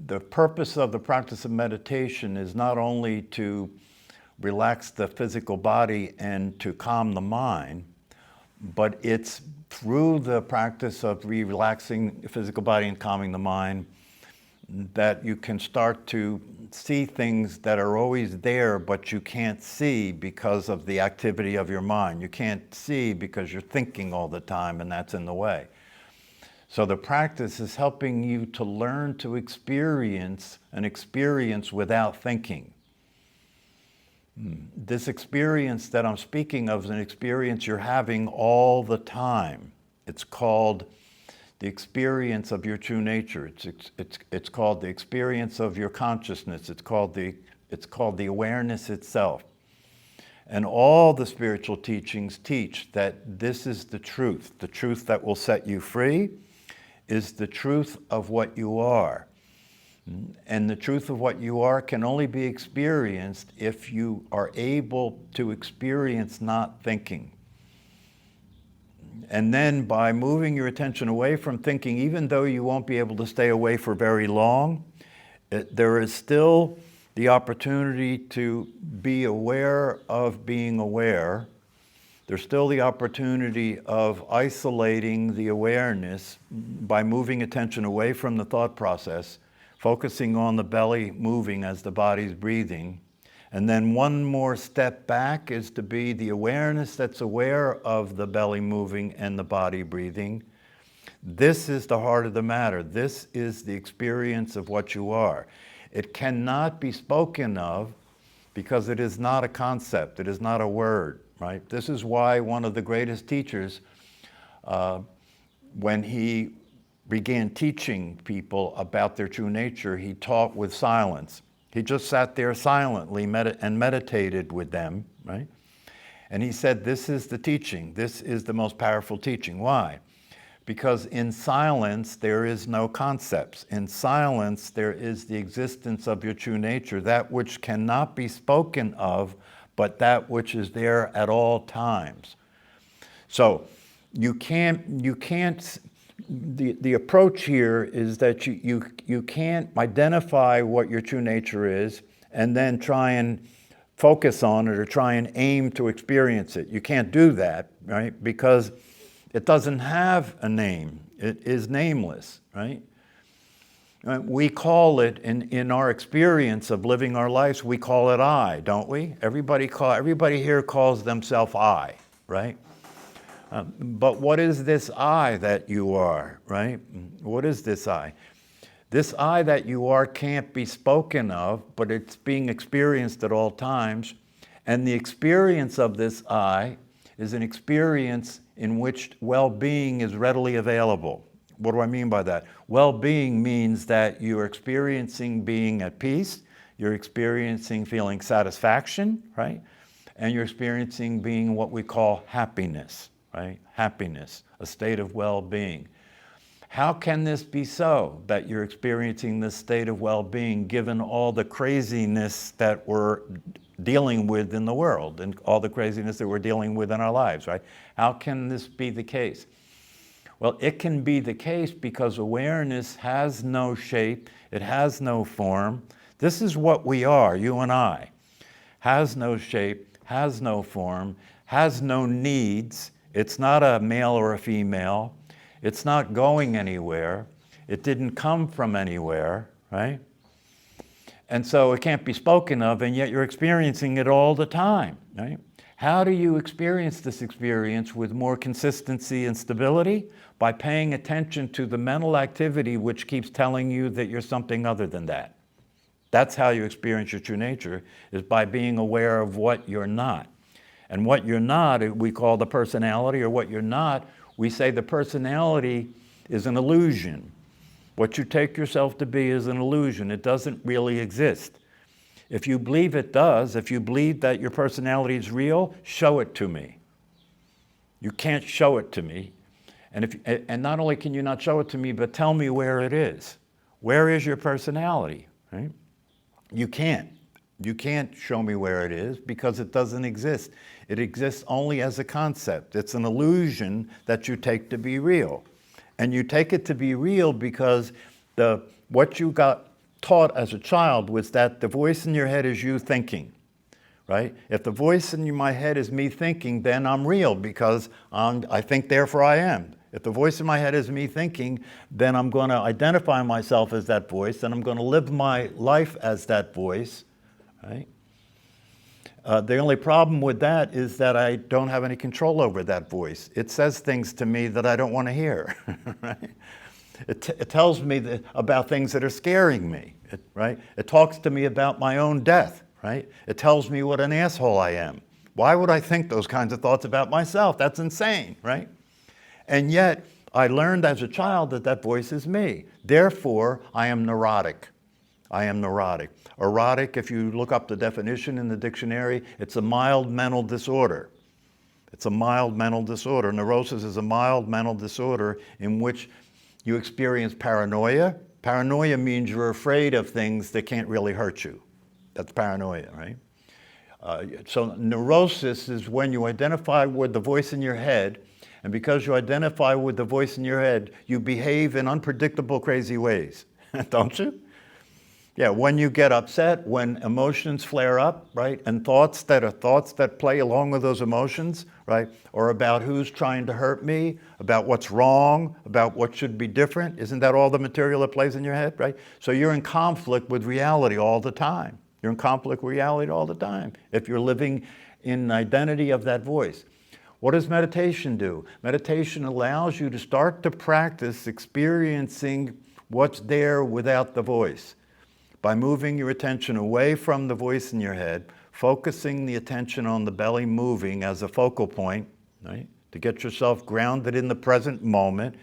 the purpose of the practice of meditation is not only to relax the physical body and to calm the mind, but it's through the practice of relaxing the physical body and calming the mind that you can start to see things that are always there, but you can't see because of the activity of your mind. You can't see because you're thinking all the time, and that's in the way. So the practice is helping you to learn to experience an experience without thinking. This experience that I'm speaking of is an experience you're having all the time. It's called the experience of your true nature. It's called the experience of your consciousness. It's called the awareness itself. And all the spiritual teachings teach that this is the truth. The truth that will set you free is the truth of what you are. And the truth of what you are can only be experienced if you are able to experience not thinking. And then by moving your attention away from thinking, even though you won't be able to stay away for very long, there is still the opportunity to be aware of being aware. There's still the opportunity of isolating the awareness by moving attention away from the thought process, focusing on the belly moving as the body's breathing. And then one more step back is to be the awareness that's aware of the belly moving and the body breathing. This is the heart of the matter. This is the experience of what you are. It cannot be spoken of because it is not a concept. It is not a word, right? This is why one of the greatest teachers, when he began teaching people about their true nature, he taught with silence. He just sat there silently and meditated with them, right? And he said, this is the teaching. This is the most powerful teaching. Why? Because in silence, there is no concepts. In silence, there is the existence of your true nature, that which cannot be spoken of, but that which is there at all times. So you can't, the approach here is that you can't identify what your true nature is and then try and focus on it or try and aim to experience it. You can't do that, right? Because it doesn't have a name. It is nameless, right? We call it, in our experience of living our lives, we call it I, don't we? Everybody here calls themselves I, right? But what is this I that you are, right? What is this I? This I that you are can't be spoken of, but it's being experienced at all times. And the experience of this I is an experience in which well-being is readily available. What do I mean by that? Well-being means that you're experiencing being at peace, you're experiencing feeling satisfaction, right? And you're experiencing being what we call happiness. Right? Happiness, a state of well-being. How can this be so, that you're experiencing this state of well-being given all the craziness that we're dealing with in the world and all the craziness that we're dealing with in our lives, right? How can this be the case? Well, it can be the case because awareness has no shape, it has no form. This is what we are, you and I. Has no shape, has no form, has no needs. It's not a male or a female. It's not going anywhere. It didn't come from anywhere, right? And so it can't be spoken of, and yet you're experiencing it all the time, right? How do you experience this experience with more consistency and stability? By paying attention to the mental activity which keeps telling you that you're something other than that. That's how you experience your true nature, is by being aware of what you're not. And what you're not, we call the personality, or what you're not, we say the personality is an illusion. What you take yourself to be is an illusion. It doesn't really exist. If you believe it does, if you believe that your personality is real, show it to me. You can't show it to me. And not only can you not show it to me, but tell me where it is. Where is your personality, right? You can't. You can't show me where it is because it doesn't exist. It exists only as a concept. It's an illusion that you take to be real. And you take it to be real because what you got taught as a child was that the voice in your head is you thinking, right? If the voice in my head is me thinking, then I'm real because I think, therefore I am. If the voice in my head is me thinking, then I'm going to identify myself as that voice, and I'm going to live my life as that voice, right? The only problem with that is that I don't have any control over that voice. It says things to me that I don't want to hear, right? It tells me about things that are scaring me, right? It talks to me about my own death, right? It tells me what an asshole I am. Why would I think those kinds of thoughts about myself? That's insane, right? And yet, I learned as a child that that voice is me. Therefore, I am neurotic. I am neurotic. Erotic, if you look up the definition in the dictionary, it's a mild mental disorder. It's a mild mental disorder. Neurosis is a mild mental disorder in which you experience paranoia. Paranoia means you're afraid of things that can't really hurt you. That's paranoia, right? So neurosis is when you identify with the voice in your head, and because you identify with the voice in your head, you behave in unpredictable, crazy ways, don't you? Yeah, when you get upset, when emotions flare up, right, and thoughts that play along with those emotions, right, or about who's trying to hurt me, about what's wrong, about what should be different, isn't that all the material that plays in your head, right? So you're in conflict with reality all the time. You're in conflict with reality all the time if you're living in identity of that voice. What does meditation do? Meditation allows you to start to practice experiencing what's there without the voice by moving your attention away from the voice in your head, focusing the attention on the belly moving as a focal point, right? To get yourself grounded in the present moment,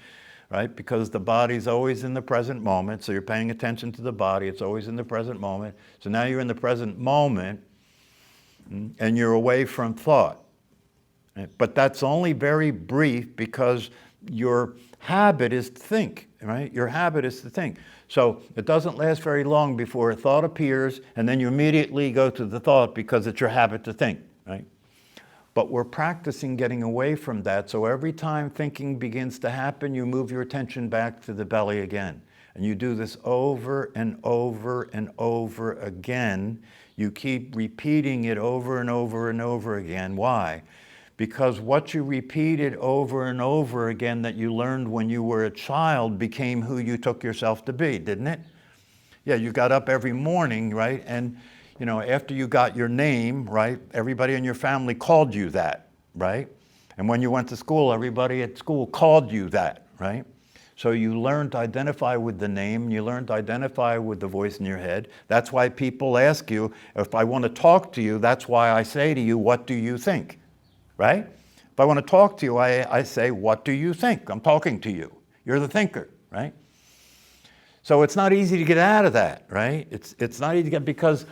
right? Because the body's always in the present moment, so you're paying attention to the body, it's always in the present moment. So now you're in the present moment, and you're away from thought. But that's only very brief because your habit is to think, right? Your habit is to think. So it doesn't last very long before a thought appears, and then you immediately go to the thought because it's your habit to think, right? But we're practicing getting away from that, so every time thinking begins to happen, you move your attention back to the belly again. And you do this over and over and over again. You keep repeating it over and over and over again. Why? Because what you repeated over and over again that you learned when you were a child became who you took yourself to be, didn't it? Yeah, you got up every morning, right? And, you know, after you got your name, right, everybody in your family called you that, right? And when you went to school, everybody at school called you that, right? So you learned to identify with the name, you learned to identify with the voice in your head. That's why people ask you, if I want to talk to you, that's why I say to you, what do you think? Right? If I want to talk to you, I say, what do you think? I'm talking to you. You're the thinker, right? So it's not easy to get out of that, right? It's not easy to get because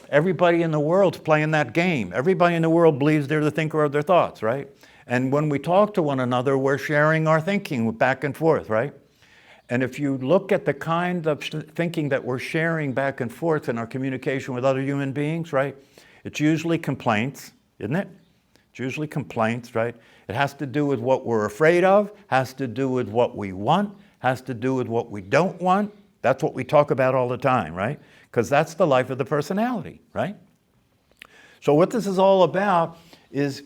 everybody in the world's playing that game. Everybody in the world believes they're the thinker of their thoughts, right? And when we talk to one another, we're sharing our thinking back and forth, right? And if you look at the kind of thinking that we're sharing back and forth in our communication with other human beings, right? It's usually complaints, isn't it? It's usually complaints, right? It has to do with what we're afraid of, has to do with what we want, has to do with what we don't want. That's what we talk about all the time, right? Because that's the life of the personality, right? So what this is all about is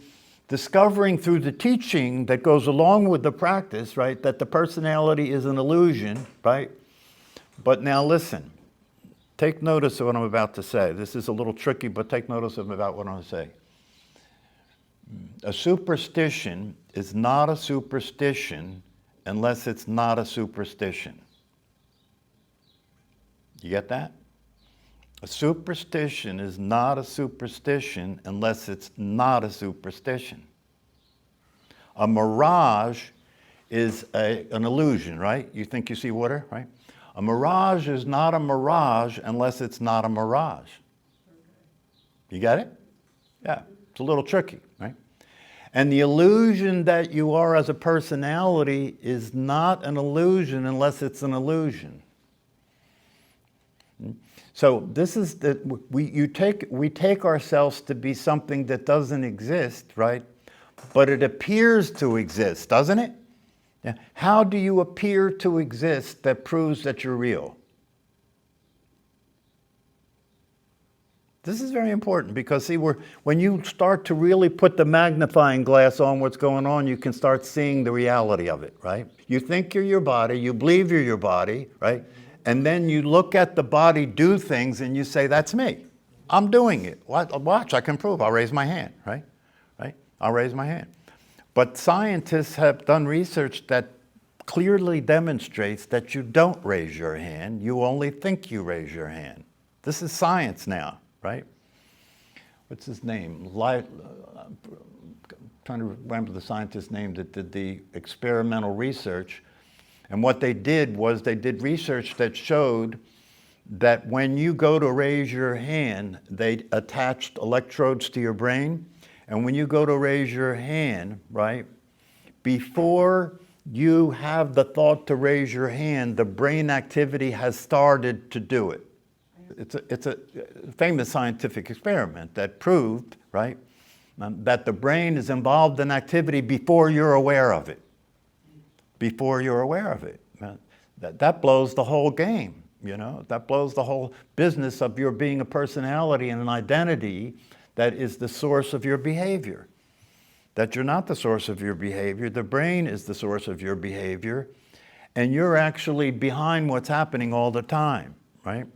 discovering through the teaching that goes along with the practice, right, that the personality is an illusion, right? But now listen, take notice of what I'm about to say. This is a little tricky, but take notice of about what I'm going to say. A superstition is not a superstition unless it's not a superstition. You get that? A superstition is not a superstition unless it's not a superstition. A mirage is an illusion, right? You think you see water, right? A mirage is not a mirage unless it's not a mirage. You get it? Yeah, it's a little tricky, right? And the illusion that you are as a personality is not an illusion unless it's an illusion. So this is that we take ourselves to be something that doesn't exist, right? But it appears to exist, doesn't it? Yeah. How do you appear to exist that proves that you're real? This is very important because, see, when you start to really put the magnifying glass on what's going on, you can start seeing the reality of it, right? You think you're your body, you believe you're your body, right? And then you look at the body do things and you say, that's me. I'm doing it. Watch, I can prove. I'll raise my hand, right? Right? I'll raise my hand. But scientists have done research that clearly demonstrates that you don't raise your hand. You only think you raise your hand. This is science now, right? What's his name? I'm trying to remember the scientist's name that did the experimental research. And what they did was they did research that showed that when you go to raise your hand, they attached electrodes to your brain. And when you go to raise your hand, right, before you have the thought to raise your hand, the brain activity has started to do it. It's a famous scientific experiment that proved, right, that the brain is involved in activity before you're aware of it. Before you're aware of it. That blows the whole game. You know, that blows the whole business of your being a personality and an identity that is the source of your behavior. That you're not the source of your behavior, the brain is the source of your behavior, and you're actually behind what's happening all the time, right?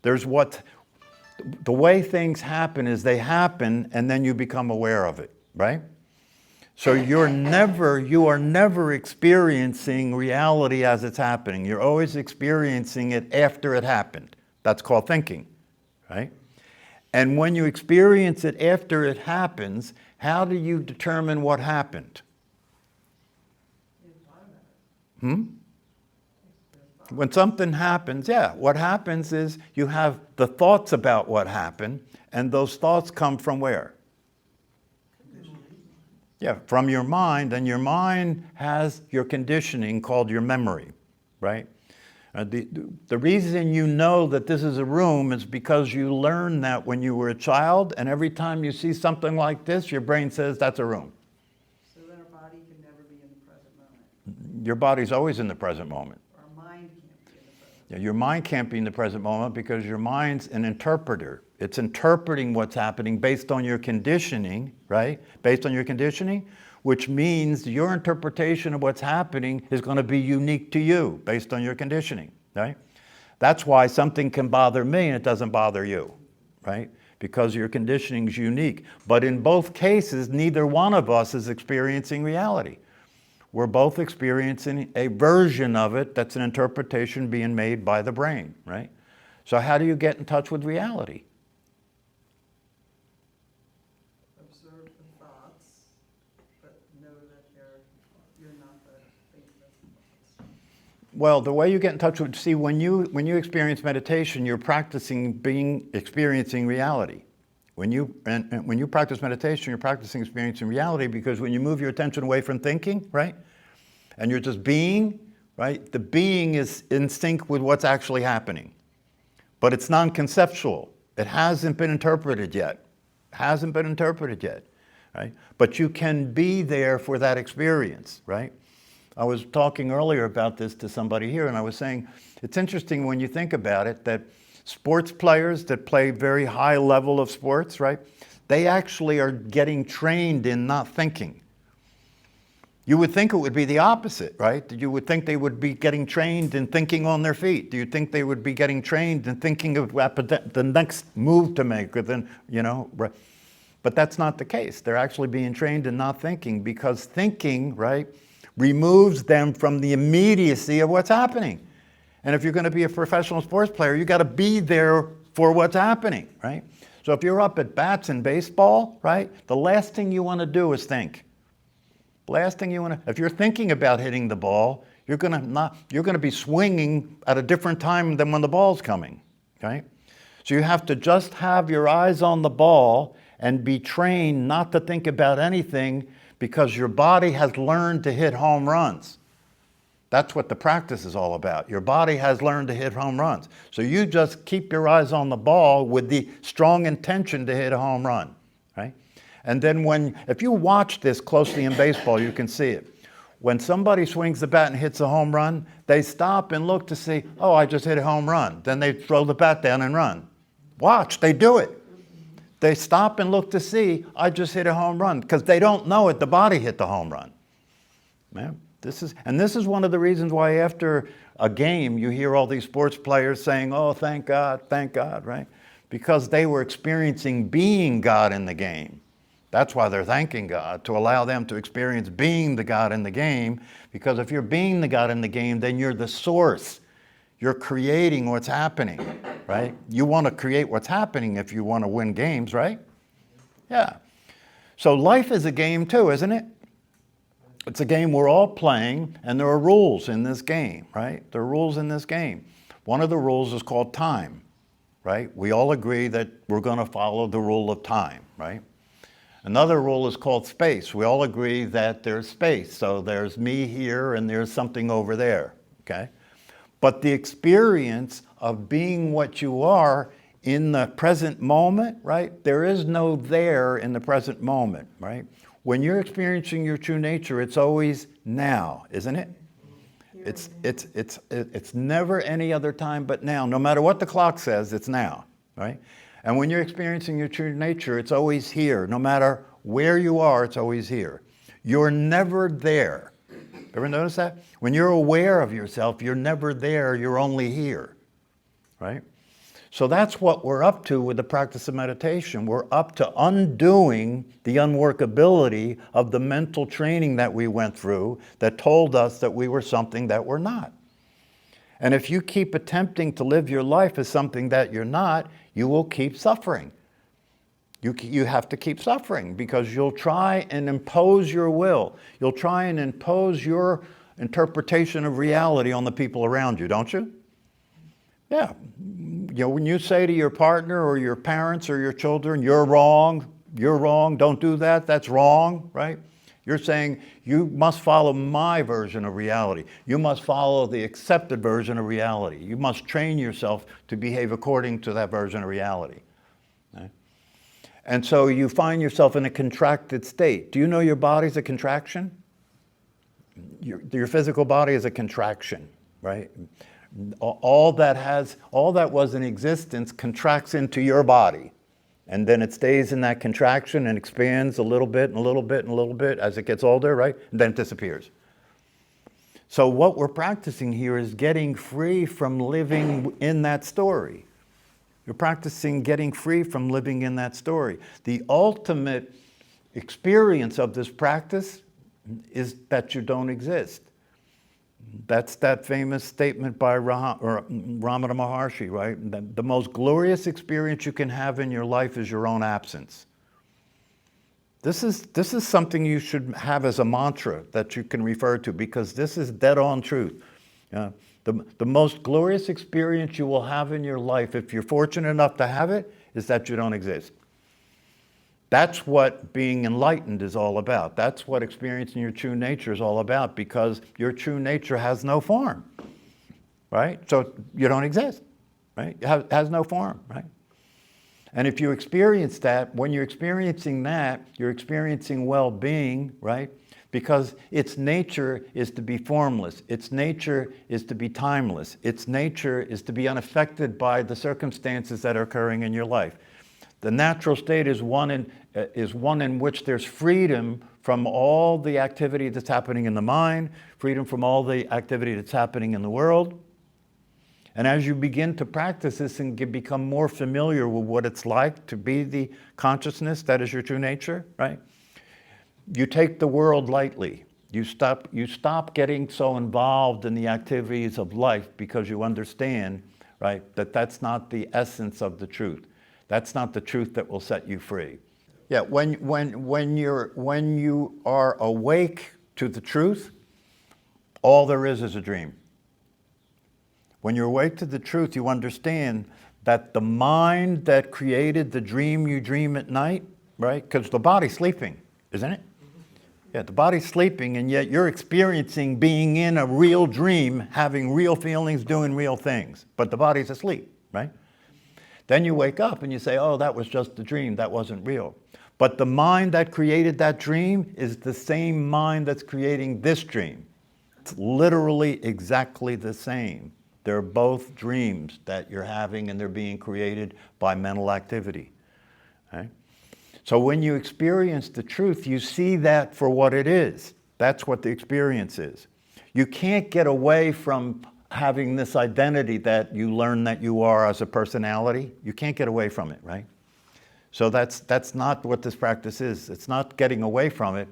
The way things happen is they happen and then you become aware of it, right? So you are never experiencing reality as it's happening. You're always experiencing it after it happened. That's called thinking, right? And when you experience it after it happens, how do you determine what happened? When something happens, what happens is you have the thoughts about what happened, and those thoughts come from where? Yeah, from your mind, and your mind has your conditioning called your memory, right? The reason you know that this is a room is because you learned that when you were a child, and every time you see something like this, your brain says that's a room. So then our body can never be in the present moment. Your body's always in the present moment. Our mind can't be in the present moment. Yeah, your mind can't be in the present moment because your mind's an interpreter. It's interpreting what's happening based on your conditioning, right? Based on your conditioning, which means your interpretation of what's happening is going to be unique to you based on your conditioning, right? That's why something can bother me and it doesn't bother you, right? Because your conditioning is unique. But in both cases, neither one of us is experiencing reality. We're both experiencing a version of it that's an interpretation being made by the brain, right? So how do you get in touch with reality? Observe the thoughts, but know that you're not the thoughts. Well, the way you get in touch with, see, when you experience meditation, you're practicing experiencing reality. When you practice meditation, you're practicing experiencing reality because when you move your attention away from thinking, right, and you're just being, right, the being is in sync with what's actually happening. But it's non-conceptual. It hasn't been interpreted yet. Right? But you can be there for that experience, right? I was talking earlier about this to somebody here, and I was saying, it's interesting when you think about it, that sports players that play very high level of sports, right? They actually are getting trained in not thinking. You would think it would be the opposite, right? You would think they would be getting trained in thinking on their feet. Do you think they would be getting trained in thinking of the next move to make, or then, you know? But that's not the case. They're actually being trained in not thinking because thinking, right, removes them from the immediacy of what's happening. And if you're going to be a professional sports player, you got to be there for what's happening, right? So if you're up at bats in baseball, right, the last thing you want to do is think. If you're thinking about hitting the ball, you're going to be swinging at a different time than when the ball's coming, right? So you have to just have your eyes on the ball and be trained not to think about anything because your body has learned to hit home runs. That's what the practice is all about. Your body has learned to hit home runs. So you just keep your eyes on the ball with the strong intention to hit a home run, right? And then if you watch this closely in baseball, you can see it. When somebody swings the bat and hits a home run, they stop and look to see, oh, I just hit a home run. Then they throw the bat down and run. Watch, they do it. They stop and look to see, I just hit a home run, because they don't know it, the body hit the home run. Man, this is one of the reasons why after a game you hear all these sports players saying, oh, thank God, right? Because they were experiencing being God in the game. That's why they're thanking God, to allow them to experience being the God in the game, because if you're being the God in the game, then you're the source. You're creating what's happening, right? You want to create what's happening if you want to win games, right? Yeah. So life is a game too, isn't it? It's a game we're all playing, and there are rules in this game, right? There are rules in this game. One of the rules is called time, right? We all agree that we're going to follow the rule of time, right? Another rule is called space. We all agree that there's space. So there's me here and there's something over there, okay? But the experience of being what you are in the present moment, right? There is no there in the present moment, right? When you're experiencing your true nature, it's always now, isn't it? It's never any other time but now. No matter what the clock says, it's now, right? And when you're experiencing your true nature, it's always here. No matter where you are, it's always here. You're never there. Ever notice that? When you're aware of yourself, you're never there, you're only here, right? So that's what we're up to with the practice of meditation. We're up to undoing the unworkability of the mental training that we went through that told us that we were something that we're not. And if you keep attempting to live your life as something that you're not, you will keep suffering. You have to keep suffering because you'll try and impose your will. You'll try and impose your interpretation of reality on the people around you, don't you? Yeah. You know, when you say to your partner or your parents or your children, you're wrong, don't do that, that's wrong, right? You're saying you must follow my version of reality. You must follow the accepted version of reality. You must train yourself to behave according to that version of reality. Okay? And so you find yourself in a contracted state. Do you know your body's a contraction? Your physical body is a contraction, right? All that was in existence contracts into your body. And then it stays in that contraction and expands a little bit and a little bit and a little bit as it gets older, right? And then it disappears. So what we're practicing here is getting free from living in that story. You're practicing getting free from living in that story. The ultimate experience of this practice is that you don't exist. That's that famous statement by Ramana Maharshi, right? The most glorious experience you can have in your life is your own absence. This is something you should have as a mantra that you can refer to, because this is dead-on truth. The most glorious experience you will have in your life, if you're fortunate enough to have it, is that you don't exist. That's what being enlightened is all about. That's what experiencing your true nature is all about, because your true nature has no form, right? So you don't exist, right? It has no form, right? And if you experience that, when you're experiencing that, you're experiencing well-being, right? Because its nature is to be formless. Its nature is to be timeless. Its nature is to be unaffected by the circumstances that are occurring in your life. The natural state is one in which there's freedom from all the activity that's happening in the mind, freedom from all the activity that's happening in the world. And as you begin to practice this and become more familiar with what it's like to be the consciousness that is your true nature, right? You take the world lightly. You stop getting so involved in the activities of life because you understand, right, that that's not the essence of the truth. That's not the truth that will set you free. Yeah, when you are awake to the truth, all there is a dream. When you're awake to the truth, you understand that the mind that created the dream you dream at night, right? Because the body's sleeping, isn't it? Yeah, the body's sleeping, and yet you're experiencing being in a real dream, having real feelings, doing real things. But the body's asleep, right? Then you wake up and you say, oh, that was just a dream, that wasn't real. But the mind that created that dream is the same mind that's creating this dream. It's literally exactly the same. They're both dreams that you're having, and they're being created by mental activity. Right? So when you experience the truth, you see that for what it is. That's what the experience is. You can't get away from having this identity that you learn that you are as a personality. You can't get away from it, right? So that's not what this practice is. It's not getting away from it.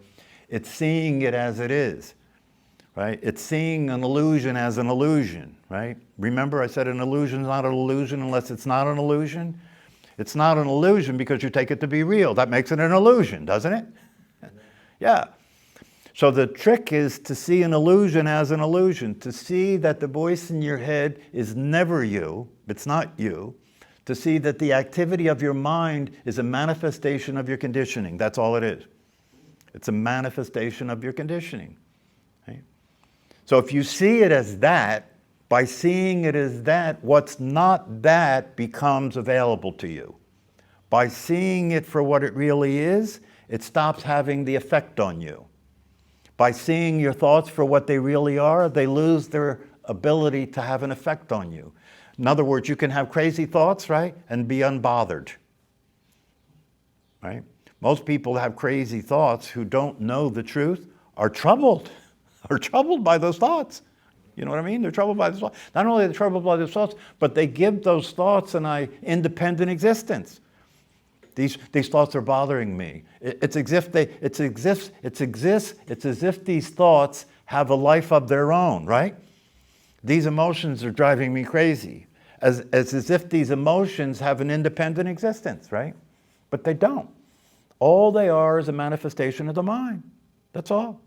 It's seeing it as it is, right? It's seeing an illusion as an illusion, right? Remember I said an illusion is not an illusion unless it's not an illusion? It's not an illusion because you take it to be real. That makes it an illusion, doesn't it? Yeah. So the trick is to see an illusion as an illusion, to see that the voice in your head is never you, it's not you, to see that the activity of your mind is a manifestation of your conditioning. That's all it is. It's a manifestation of your conditioning. Right? So if you see it as that, by seeing it as that, what's not that becomes available to you. By seeing it for what it really is, it stops having the effect on you. By seeing your thoughts for what they really are, they lose their ability to have an effect on you. In other words, you can have crazy thoughts, right, and be unbothered, right? Most people have crazy thoughts who don't know the truth are troubled by those thoughts. You know what I mean? They're troubled by those thoughts. Not only are they troubled by those thoughts, but they give those thoughts an independent existence. These thoughts are bothering me. It's as if these thoughts have a life of their own, right? These emotions are driving me crazy. As if these emotions have an independent existence, right? But they don't. All they are is a manifestation of the mind. That's all.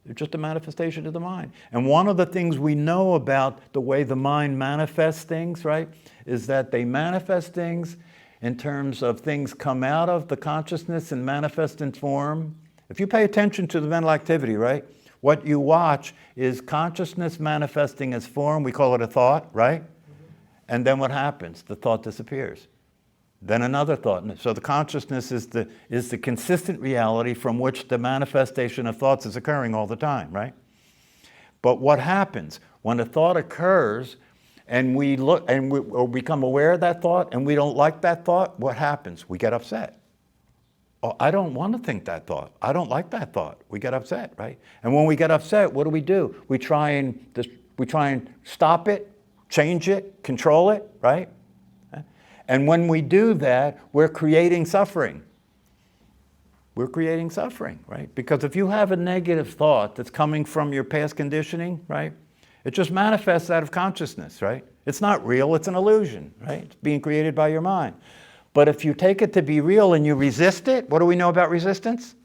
They're just a manifestation of the mind. And one of the things we know about the way the mind manifests things, right, is that they manifest things in terms of things come out of the consciousness and manifest in form. If you pay attention to the mental activity, right, what you watch is consciousness manifesting as form. We call it a thought, right? And then what happens? The thought disappears. Then another thought. So the consciousness is the consistent reality from which the manifestation of thoughts is occurring all the time, right? But what happens when a thought occurs and we look and or become aware of that thought and we don't like that thought? What happens? We get upset. Oh, I don't want to think that thought. I don't like that thought. We get upset, right? And when we get upset, what do? We try and stop it, change it, control it, right? And when we do that, we're creating suffering. We're creating suffering, right? Because if you have a negative thought that's coming from your past conditioning, right? It just manifests out of consciousness, right? It's not real, it's an illusion, right? It's being created by your mind. But if you take it to be real and you resist it, what do we know about resistance?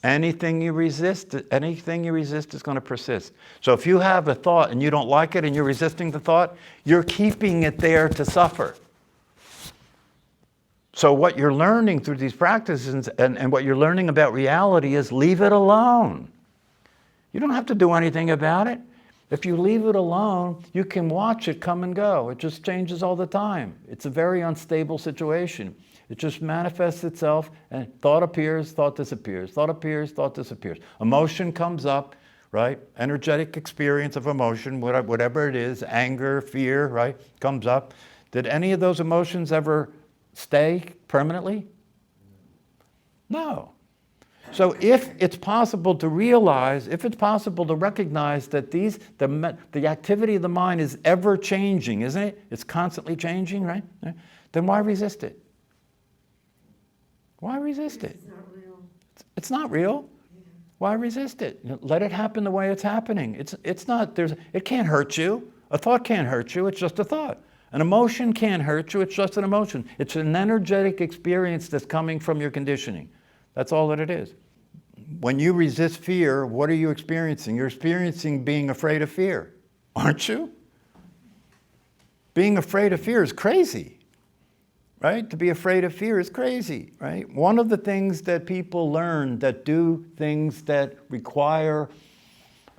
Anything you resist is going to persist. So if you have a thought and you don't like it and you're resisting the thought, you're keeping it there to suffer. So what you're learning through these practices and what you're learning about reality is leave it alone. You don't have to do anything about it. If you leave it alone, you can watch it come and go. It just changes all the time. It's a very unstable situation. It just manifests itself, and thought appears, thought disappears. Thought appears, thought disappears. Emotion comes up, right? Energetic experience of emotion, whatever it is, anger, fear, right? Comes up. Did any of those emotions ever stay permanently? No. So if it's possible to realize, if it's possible to recognize that the activity of the mind is ever changing, isn't it? It's constantly changing, right? Then why resist it? Why resist it? It's not real. It's not real. Yeah. Why resist it? Let it happen the way it's happening. It can't hurt you. A thought can't hurt you. It's just a thought. An emotion can't hurt you. It's just an emotion. It's an energetic experience that's coming from your conditioning. That's all that it is. When you resist fear, what are you experiencing? You're experiencing being afraid of fear, aren't you? Being afraid of fear is crazy, right? To be afraid of fear is crazy, right? One of the things that people learn that do things that require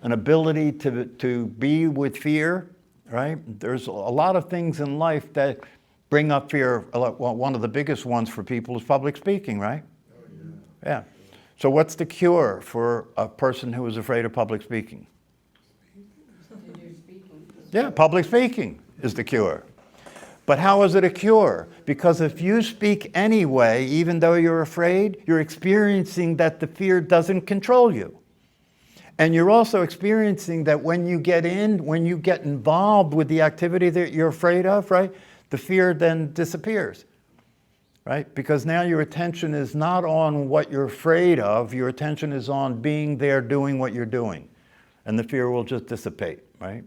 an ability to be with fear, right? There's a lot of things in life that bring up fear. One of the biggest ones for people is public speaking, right? Yeah. So what's the cure for a person who is afraid of public speaking? Yeah, public speaking is the cure. But how is it a cure? Because if you speak anyway, even though you're afraid, you're experiencing that the fear doesn't control you. And you're also experiencing that when you get involved with the activity that you're afraid of, right, the fear then disappears, right? Because now your attention is not on what you're afraid of, your attention is on being there doing what you're doing. And the fear will just dissipate, right?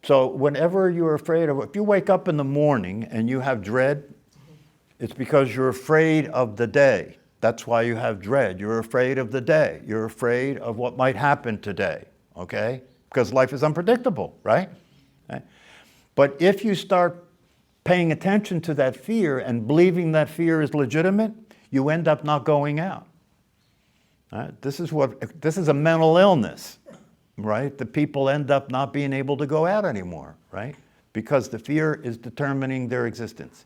So whenever you're afraid of, if you wake up in the morning and you have dread, it's because you're afraid of the day. That's why you have dread. You're afraid of the day. You're afraid of what might happen today, okay? Because life is unpredictable, right? Okay? But if you start paying attention to that fear and believing that fear is legitimate, you end up not going out. Right? This is a mental illness, right? The people end up not being able to go out anymore, right? Because the fear is determining their existence.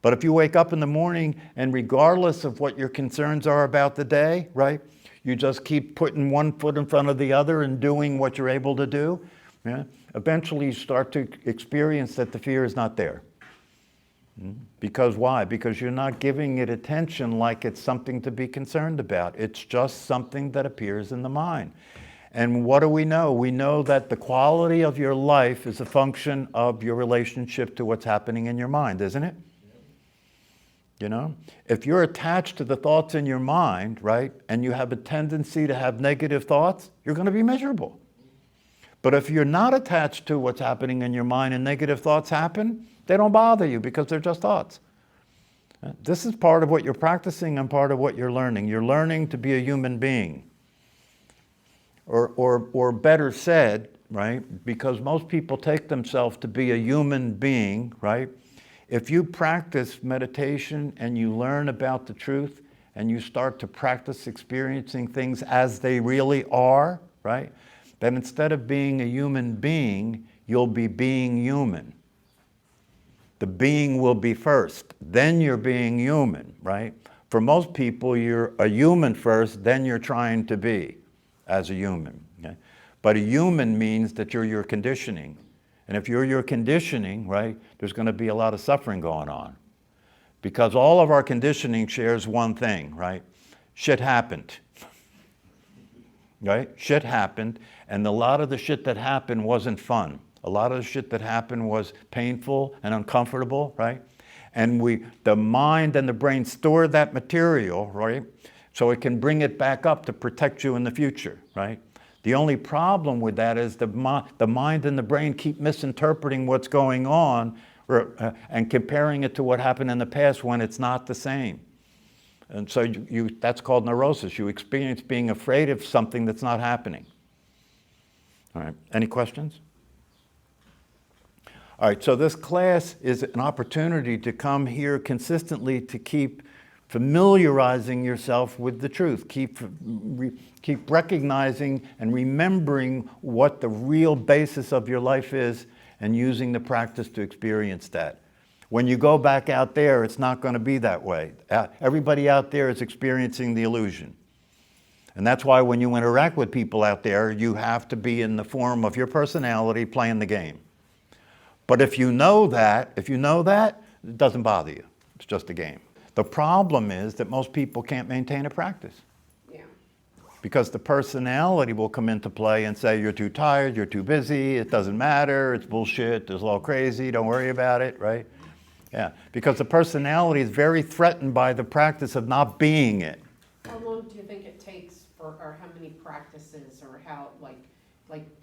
But if you wake up in the morning and regardless of what your concerns are about the day, right, you just keep putting one foot in front of the other and doing what you're able to do, yeah, eventually you start to experience that the fear is not there. Because why? Because you're not giving it attention like it's something to be concerned about. It's just something that appears in the mind. And what do we know? We know that the quality of your life is a function of your relationship to what's happening in your mind, isn't it? You know, if you're attached to the thoughts in your mind, right, and you have a tendency to have negative thoughts, you're going to be miserable. But if you're not attached to what's happening in your mind and negative thoughts happen, they don't bother you because they're just thoughts. This is part of what you're practicing and part of what you're learning. You're learning to be a human being. Or better said, right, because most people take themselves to be a human being, right? If you practice meditation and you learn about the truth and you start to practice experiencing things as they really are, right? Then instead of being a human being, you'll be being human. The being will be first, then you're being human, right? For most people, you're a human first, then you're trying to be as a human. Okay? But a human means that you're your conditioning. And if you're your conditioning, right, there's going to be a lot of suffering going on. Because all of our conditioning shares one thing, right? Shit happened. Right? Shit happened, and a lot of the shit that happened wasn't fun. A lot of the shit that happened was painful and uncomfortable, right? And the mind and the brain store that material, right? So it can bring it back up to protect you in the future, right? The only problem with that is the mind and the brain keep misinterpreting what's going on and comparing it to what happened in the past when it's not the same. And so that's called neurosis. You experience being afraid of something that's not happening. All right, any questions? All right, so this class is an opportunity to come here consistently to keep familiarizing yourself with the truth. Keep recognizing and remembering what the real basis of your life is and using the practice to experience that. When you go back out there, it's not going to be that way. Everybody out there is experiencing the illusion. And that's why when you interact with people out there, you have to be in the form of your personality playing the game. But if you know that, it doesn't bother you. It's just a game. The problem is that most people can't maintain a practice. Yeah. Because the personality will come into play and say, you're too tired, you're too busy, it doesn't matter, it's bullshit, it's all crazy, don't worry about it, right? Yeah, because the personality is very threatened by the practice of not being it. How long do you think it takes or how many practices, or how, like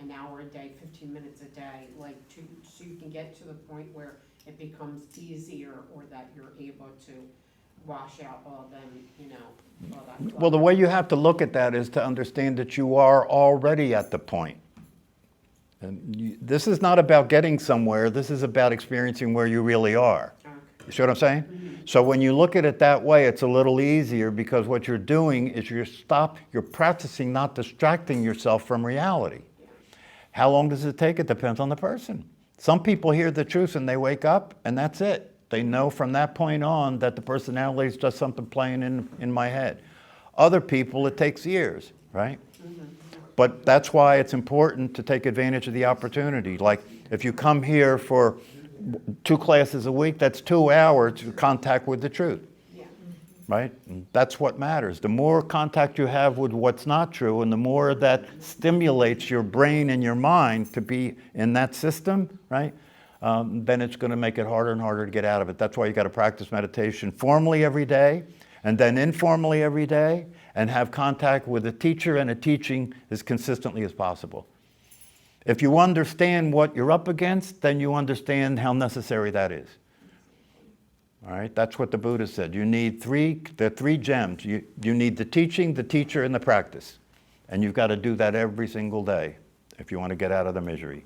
an hour a day, 15 minutes a day, so you can get to the point where it becomes easier, or that you're able to wash out all them, all that. Well, the way you have to look at that is to understand that you are already at the point. And this is not about getting somewhere, this is about experiencing where you really are. Okay. You see what I'm saying? Mm-hmm. So when you look at it that way, it's a little easier, because what you're doing is you're practicing not distracting yourself from reality. Yeah. How long does it take? It depends on the person. Some people hear the truth and they wake up and that's it. They know from that point on that the personality is just something playing in my head. Other people, it takes years, right? Mm-hmm. But that's why it's important to take advantage of the opportunity. Like if you come here for 2 classes a week, that's 2 hours of contact with the truth, Yeah. right? And that's what matters. The more contact you have with what's not true, and the more that stimulates your brain and your mind to be in that system, right? Then it's going to make it harder and harder to get out of it. That's why you got to practice meditation formally every day, and then informally every day, and have contact with a teacher and a teaching as consistently as possible. If you understand what you're up against, then you understand how necessary that is. All right, that's what the Buddha said. You need the three gems. You need the teaching, the teacher, and the practice. And you've got to do that every single day if you want to get out of the misery.